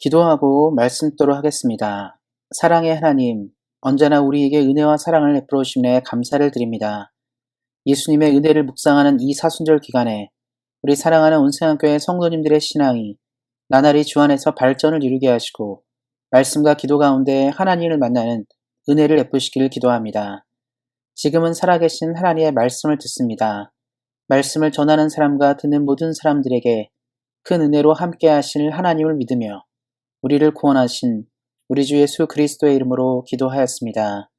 기도하고 말씀 듣도록 하겠습니다. 사랑의 하나님, 언제나 우리에게 은혜와 사랑을 베풀어 주심에 감사를 드립니다. 예수님의 은혜를 묵상하는 이 사순절 기간에 우리 사랑하는 온생한교회 성도님들의 신앙이 나날이 주 안에서 발전을 이루게 하시고 말씀과 기도 가운데 하나님을 만나는 은혜를 베푸시기를 기도합니다. 지금은 살아계신 하나님의 말씀을 듣습니다. 말씀을 전하는 사람과 듣는 모든 사람들에게 큰 은혜로 함께 하실 하나님을 믿으며 우리를 구원하신 우리 주 예수 그리스도의 이름으로 기도하였습니다.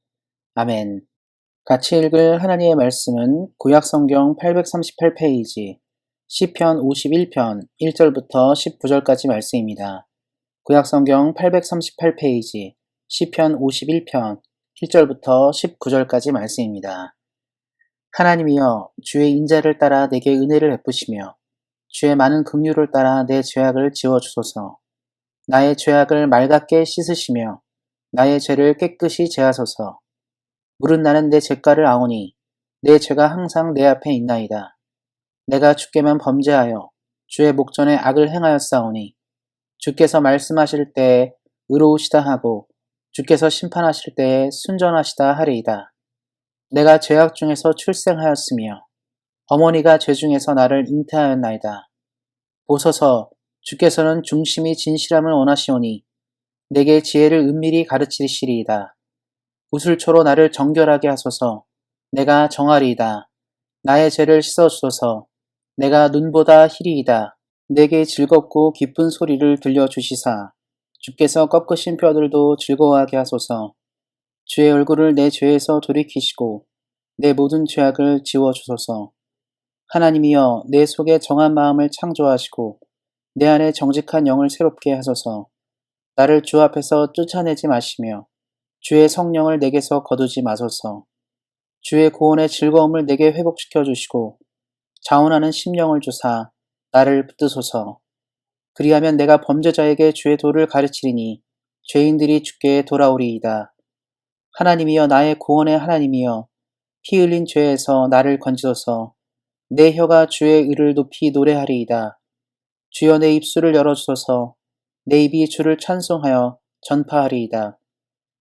아멘. 같이 읽을 하나님의 말씀은 구약성경 838페이지 시편 51편 1절부터 19절까지 말씀입니다. 구약성경 838페이지 시편 51편 1절부터 19절까지 말씀입니다. 하나님이여, 주의 인자를 따라 내게 은혜를 베푸시며 주의 많은 긍휼을 따라 내 죄악을 지워주소서. 나의 죄악을 맑게 씻으시며 나의 죄를 깨끗이 제하소서. 물은 나는 내 죄가를 아오니 내 죄가 항상 내 앞에 있나이다. 내가 주께만 범죄하여 주의 목전에 악을 행하였사오니 주께서 말씀하실 때에 의로우시다 하고 주께서 심판하실 때에 순전하시다 하리이다. 내가 죄악 중에서 출생하였으며 어머니가 죄 중에서 나를 잉태하였나이다. 보소서, 주께서는 중심이 진실함을 원하시오니 내게 지혜를 은밀히 가르치시리이다. 구슬초로 나를 정결하게 하소서. 내가 정하리이다. 나의 죄를 씻어주소서. 내가 눈보다 희리이다. 내게 즐겁고 기쁜 소리를 들려주시사 주께서 꺾으신 뼈들도 즐거워하게 하소서. 주의 얼굴을 내 죄에서 돌이키시고 내 모든 죄악을 지워주소서. 하나님이여, 내 속에 정한 마음을 창조하시고 내 안에 정직한 영을 새롭게 하소서. 나를 주 앞에서 쫓아내지 마시며 주의 성령을 내게서 거두지 마소서. 주의 구원의 즐거움을 내게 회복시켜 주시고 자원하는 심령을 주사 나를 붙드소서. 그리하면 내가 범죄자에게 주의 도를 가르치리니 죄인들이 주께 돌아오리이다. 하나님이여, 나의 구원의 하나님이여, 피 흘린 죄에서 나를 건지소서. 내 혀가 주의 의를 높이 노래하리이다. 주여, 내 입술을 열어주소서. 내 입이 주를 찬송하여 전파하리이다.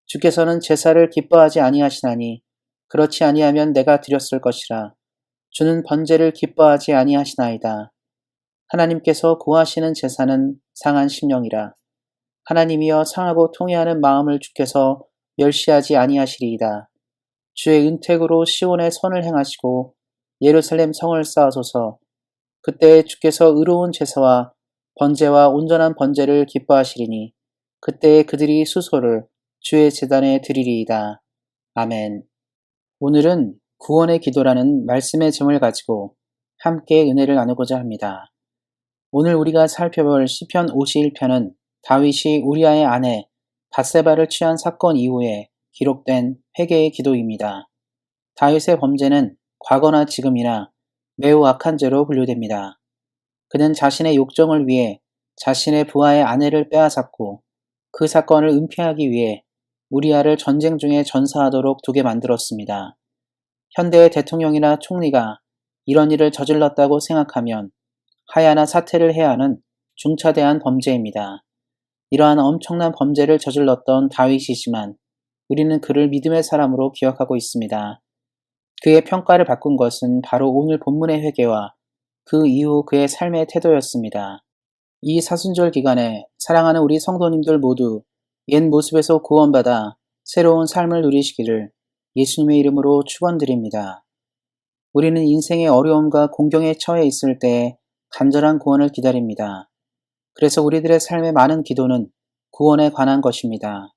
주께서는 제사를 기뻐하지 아니하시나니 그렇지 아니하면 내가 드렸을 것이라. 주는 번제를 기뻐하지 아니하시나이다. 하나님께서 구하시는 제사는 상한 심령이라. 하나님이여, 상하고 통회하는 마음을 주께서 멸시하지 아니하시리이다. 주의 은택으로 시온의 선을 행하시고 예루살렘 성을 쌓으소서. 그때 주께서 의로운 제사와 번제와 온전한 번제를 기뻐하시리니 그때 그들이 수소를 주의 제단에 드리리이다. 아멘. 오늘은 구원의 기도라는 말씀의 제목을 가지고 함께 은혜를 나누고자 합니다. 오늘 우리가 살펴볼 시편 51편은 다윗이 우리아의 아내 밧세바를 취한 사건 이후에 기록된 회개의 기도입니다. 다윗의 범죄는 과거나 지금이나 매우 악한 죄로 분류됩니다. 그는 자신의 욕정을 위해 자신의 부하의 아내를 빼앗았고 그 사건을 은폐하기 위해 우리아를 전쟁 중에 전사하도록 두게 만들었습니다. 현대의 대통령이나 총리가 이런 일을 저질렀다고 생각하면 하야나 사퇴를 해야 하는 중차대한 범죄입니다. 이러한 엄청난 범죄를 저질렀던 다윗이지만 우리는 그를 믿음의 사람으로 기억하고 있습니다. 그의 평가를 바꾼 것은 바로 오늘 본문의 회개와 그 이후 그의 삶의 태도였습니다. 이 사순절 기간에 사랑하는 우리 성도님들 모두 옛 모습에서 구원받아 새로운 삶을 누리시기를 예수님의 이름으로 축원드립니다. 우리는 인생의 어려움과 공경에 처해 있을 때 간절한 구원을 기다립니다. 그래서 우리들의 삶의 많은 기도는 구원에 관한 것입니다.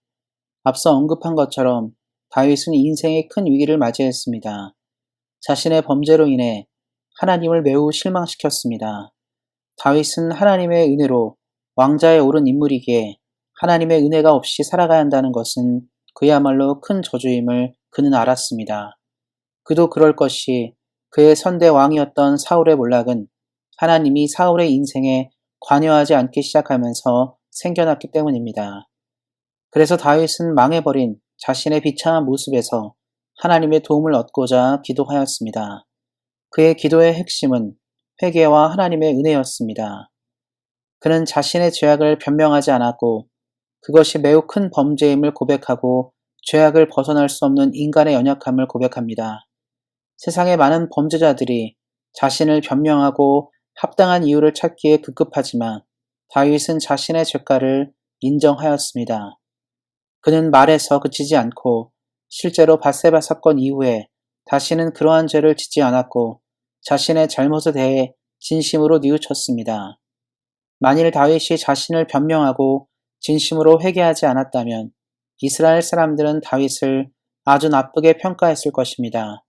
앞서 언급한 것처럼 다윗은 인생의 큰 위기를 맞이했습니다. 자신의 범죄로 인해 하나님을 매우 실망시켰습니다. 다윗은 하나님의 은혜로 왕자에 오른 인물이기에 하나님의 은혜가 없이 살아가야 한다는 것은 그야말로 큰 저주임을 그는 알았습니다. 그도 그럴 것이 그의 선대 왕이었던 사울의 몰락은 하나님이 사울의 인생에 관여하지 않기 시작하면서 생겨났기 때문입니다. 그래서 다윗은 망해버린 자신의 비참한 모습에서 하나님의 도움을 얻고자 기도하였습니다. 그의 기도의 핵심은 회개와 하나님의 은혜였습니다. 그는 자신의 죄악을 변명하지 않았고 그것이 매우 큰 범죄임을 고백하고 죄악을 벗어날 수 없는 인간의 연약함을 고백합니다. 세상의 많은 범죄자들이 자신을 변명하고 합당한 이유를 찾기에 급급하지만 다윗은 자신의 죄가를 인정하였습니다. 그는 말에서 그치지 않고 실제로 밧세바 사건 이후에 다시는 그러한 죄를 짓지 않았고 자신의 잘못에 대해 진심으로 뉘우쳤습니다. 만일 다윗이 자신을 변명하고 진심으로 회개하지 않았다면 이스라엘 사람들은 다윗을 아주 나쁘게 평가했을 것입니다.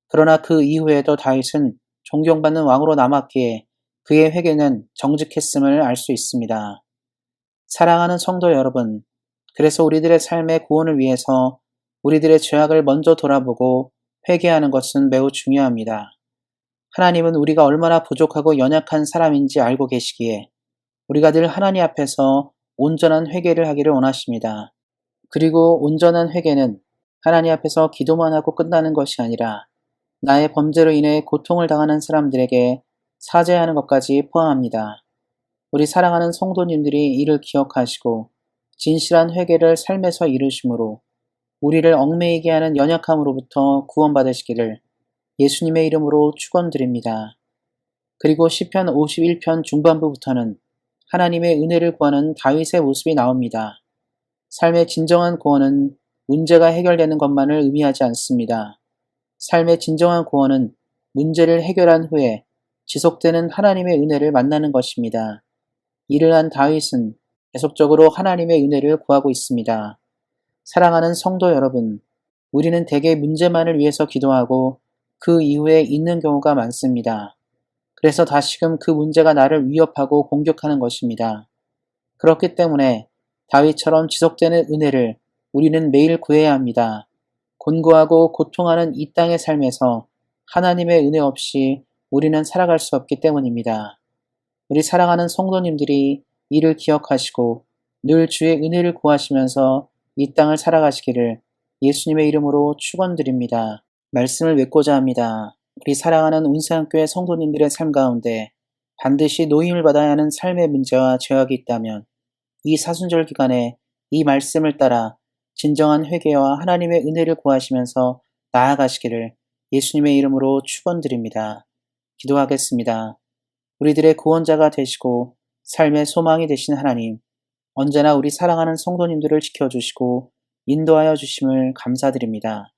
그러나 그 이후에도 다윗은 존경받는 왕으로 남았기에 그의 회개는 정직했음을 알 수 있습니다. 사랑하는 성도 여러분, 그래서 우리들의 삶의 구원을 위해서 우리들의 죄악을 먼저 돌아보고 회개하는 것은 매우 중요합니다. 하나님은 우리가 얼마나 부족하고 연약한 사람인지 알고 계시기에 우리가 늘 하나님 앞에서 온전한 회개를 하기를 원하십니다. 그리고 온전한 회개는 하나님 앞에서 기도만 하고 끝나는 것이 아니라 나의 범죄로 인해 고통을 당하는 사람들에게 사죄하는 것까지 포함합니다. 우리 사랑하는 성도님들이 이를 기억하시고 진실한 회개를 삶에서 이루심으로 우리를 얽매이게 하는 연약함으로부터 구원받으시기를 예수님의 이름으로 축원드립니다. 그리고 시편 51편 중반부부터는 하나님의 은혜를 구하는 다윗의 모습이 나옵니다. 삶의 진정한 구원은 문제가 해결되는 것만을 의미하지 않습니다. 삶의 진정한 구원은 문제를 해결한 후에 지속되는 하나님의 은혜를 만나는 것입니다. 이를 한 다윗은 계속적으로 하나님의 은혜를 구하고 있습니다. 사랑하는 성도 여러분, 우리는 대개 문제만을 위해서 기도하고 그 이후에 잊는 경우가 많습니다. 그래서 다시금 그 문제가 나를 위협하고 공격하는 것입니다. 그렇기 때문에 다윗처럼 지속되는 은혜를 우리는 매일 구해야 합니다. 곤고하고 고통하는 이 땅의 삶에서 하나님의 은혜 없이 우리는 살아갈 수 없기 때문입니다. 우리 사랑하는 성도님들이 이를 기억하시고 늘 주의 은혜를 구하시면서 이 땅을 살아가시기를 예수님의 이름으로 축원드립니다. 말씀을 맺고자 합니다. 우리 사랑하는 운세한교회 성도님들의 삶 가운데 반드시 노임을 받아야 하는 삶의 문제와 죄악이 있다면 이 사순절 기간에 이 말씀을 따라 진정한 회개와 하나님의 은혜를 구하시면서 나아가시기를 예수님의 이름으로 축원드립니다. 기도하겠습니다. 우리들의 구원자가 되시고 삶의 소망이 되신 하나님, 언제나 우리 사랑하는 성도님들을 지켜주시고 인도하여 주심을 감사드립니다.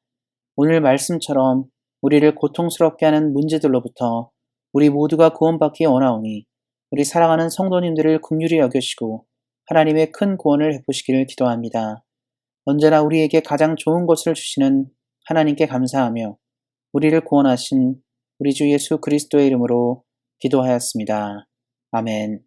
오늘 말씀처럼 우리를 고통스럽게 하는 문제들로부터 우리 모두가 구원받기 원하오니 우리 사랑하는 성도님들을 긍휼히 여겨시고 하나님의 큰 구원을 베푸시기를 기도합니다. 언제나 우리에게 가장 좋은 것을 주시는 하나님께 감사하며 우리를 구원하신 우리 주 예수 그리스도의 이름으로 기도하였습니다. 아멘.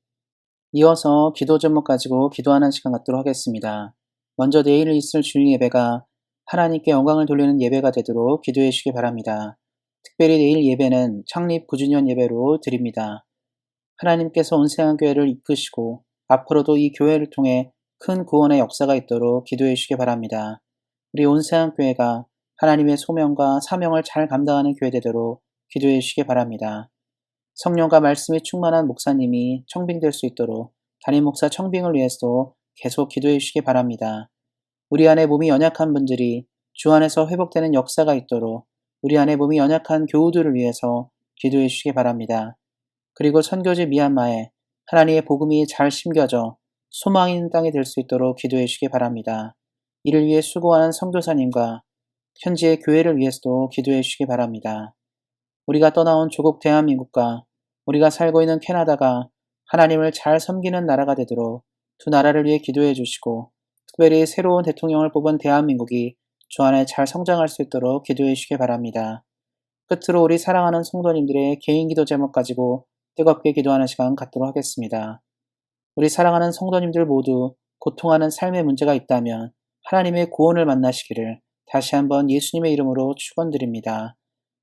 이어서 기도 제목 가지고 기도하는 시간 갖도록 하겠습니다. 먼저 내일 있을 주일 예배가 하나님께 영광을 돌리는 예배가 되도록 기도해 주시기 바랍니다. 특별히 내일 예배는 창립 9주년 예배로 드립니다. 하나님께서 온세한교회를 이끄시고 앞으로도 이 교회를 통해 큰 구원의 역사가 있도록 기도해 주시기 바랍니다. 우리 온세한교회가 하나님의 소명과 사명을 잘 감당하는 교회 되도록 기도해 주시기 바랍니다. 성령과 말씀이 충만한 목사님이 청빙될 수 있도록 담임 목사 청빙을 위해서도 계속 기도해 주시기 바랍니다. 우리 안에 몸이 연약한 분들이 주 안에서 회복되는 역사가 있도록 우리 안에 몸이 연약한 교우들을 위해서 기도해 주시기 바랍니다. 그리고 선교지 미얀마에 하나님의 복음이 잘 심겨져 소망 있는 땅이 될 수 있도록 기도해 주시기 바랍니다. 이를 위해 수고하는 선교사님과 현지의 교회를 위해서도 기도해 주시기 바랍니다. 우리가 떠나온 조국 대한민국과 우리가 살고 있는 캐나다가 하나님을 잘 섬기는 나라가 되도록 두 나라를 위해 기도해 주시고 특별히 새로운 대통령을 뽑은 대한민국이 주 안에 잘 성장할 수 있도록 기도해 주시기 바랍니다. 끝으로 우리 사랑하는 성도님들의 개인 기도 제목 가지고 뜨겁게 기도하는 시간 갖도록 하겠습니다. 우리 사랑하는 성도님들 모두 고통하는 삶의 문제가 있다면 하나님의 구원을 만나시기를 다시 한번 예수님의 이름으로 축원드립니다.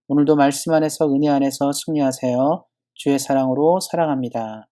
오늘도 말씀 안에서 은혜 안에서 승리하세요. 주의 사랑으로 사랑합니다.